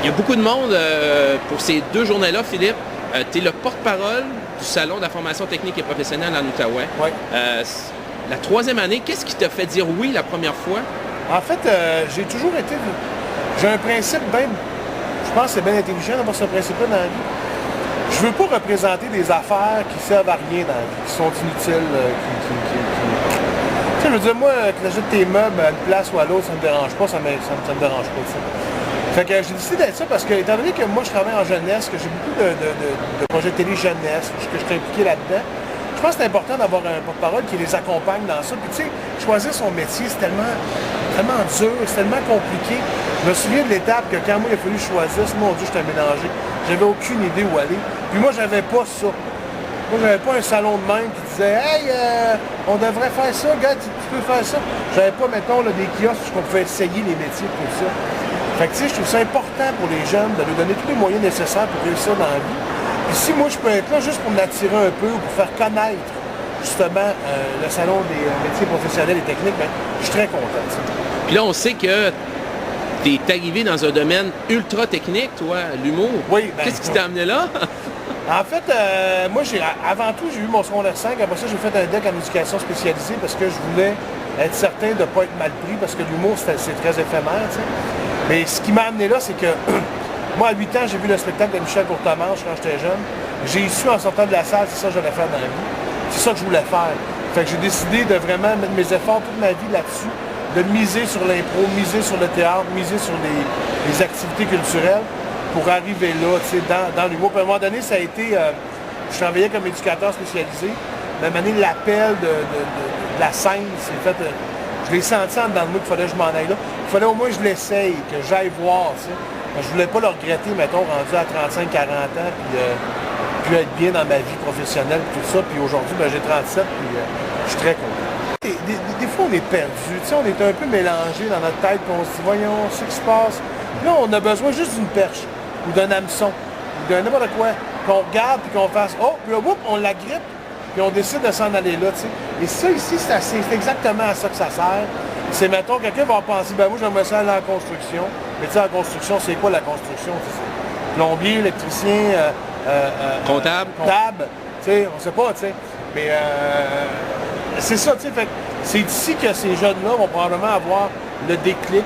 Il y a beaucoup de monde pour ces 2 journées-là, Philippe. Tu es le porte-parole du Salon de la formation technique et professionnelle en Outaouais. Oui. La 3e année, qu'est-ce qui t'a fait dire oui la première fois? En fait, j'ai toujours été... J'ai un principe bien... Je pense que c'est bien intelligent d'avoir ce principe-là dans la vie. Je veux pas représenter des affaires qui servent à rien dans la vie, qui sont inutiles, Tu sais, je veux dire, moi, que tu achètes tes meubles à une place ou à l'autre, ça me dérange pas, ça me dérange pas, ça. Fait que j'ai décidé d'être ça parce que, étant donné que moi, je travaille en jeunesse, que j'ai beaucoup de projets télé jeunesse, que je suis impliqué là-dedans, je pense que c'est important d'avoir un porte-parole qui les accompagne dans ça. Puis tu sais, choisir son métier, c'est tellement dur, c'est tellement compliqué. Je me souviens de l'étape que quand moi, il a fallu choisir, mon Dieu, j'étais mélangé. J'avais aucune idée où aller. Puis moi, j'avais pas ça. Moi, j'avais pas un salon de même qui disait « Hey, on devrait faire ça, gars, tu peux faire ça. » J'avais pas, mettons, là, des kiosques où on pouvait essayer les métiers pour ça. Fait que tu sais, je trouve ça important pour les jeunes de leur donner tous les moyens nécessaires pour réussir dans la vie. Puis si moi, je peux être là juste pour m'attirer un peu ou pour faire connaître, justement, le salon des métiers professionnels et techniques, ben, je suis très content. T'sais. Puis là, on sait que tu es arrivé dans un domaine ultra technique, toi, l'humour. Oui. Ben, qu'est-ce qui t'a amené là? En fait, moi, avant tout, j'ai eu mon secondaire 5. Après ça, j'ai fait un DEC en éducation spécialisée parce que je voulais être certain de ne pas être mal pris parce que l'humour, c'est très éphémère. T'sais. Mais ce qui m'a amené là, c'est que moi, à 8 ans, j'ai vu le spectacle de Michel Courtemanche quand j'étais jeune. J'ai su en sortant de la salle, c'est ça que j'allais faire dans la vie. C'est ça que je voulais faire. Fait que j'ai décidé de vraiment mettre mes efforts toute ma vie là-dessus, de miser sur l'impro, miser sur le théâtre, miser sur les activités culturelles pour arriver là, tu sais, dans l'humour. Puis à un moment donné, ça a été... je travaillais comme éducateur spécialisé. Mais à un moment donné, l'appel de la scène, c'est fait... je l'ai senti en dedans de moi qu'il fallait que je m'en aille là. Il fallait au moins que je l'essaye, que j'aille voir, tu sais. Je voulais pas le regretter, mettons, rendu à 35-40 ans, puis être bien dans ma vie professionnelle, tout ça. Puis aujourd'hui, ben, j'ai 37, puis je suis très content. Des fois, on est perdu, tu sais, on est un peu mélangé dans notre tête, puis on se dit, voyons, c'est ce qui se passe. Là, on a besoin juste d'une perche, ou d'un hameçon, ou d'un n'importe quoi, qu'on regarde, puis qu'on fasse, oh, puis là, on l'agrippe, puis on décide de s'en aller là, tu sais. Et ça, ici, c'est exactement à ça que ça sert. C'est, mettons, quelqu'un va penser, ben moi, j'aimerais ça aller en construction. Mais tu sais, en construction, c'est quoi la construction? Plombier, électricien, comptable. Tu sais, on sait pas, tu sais. Mais c'est ça, tu sais. Fait c'est ici que ces jeunes-là vont probablement avoir le déclic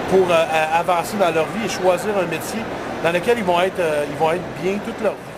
pour avancer dans leur vie et choisir un métier dans lequel ils vont être bien toute leur vie.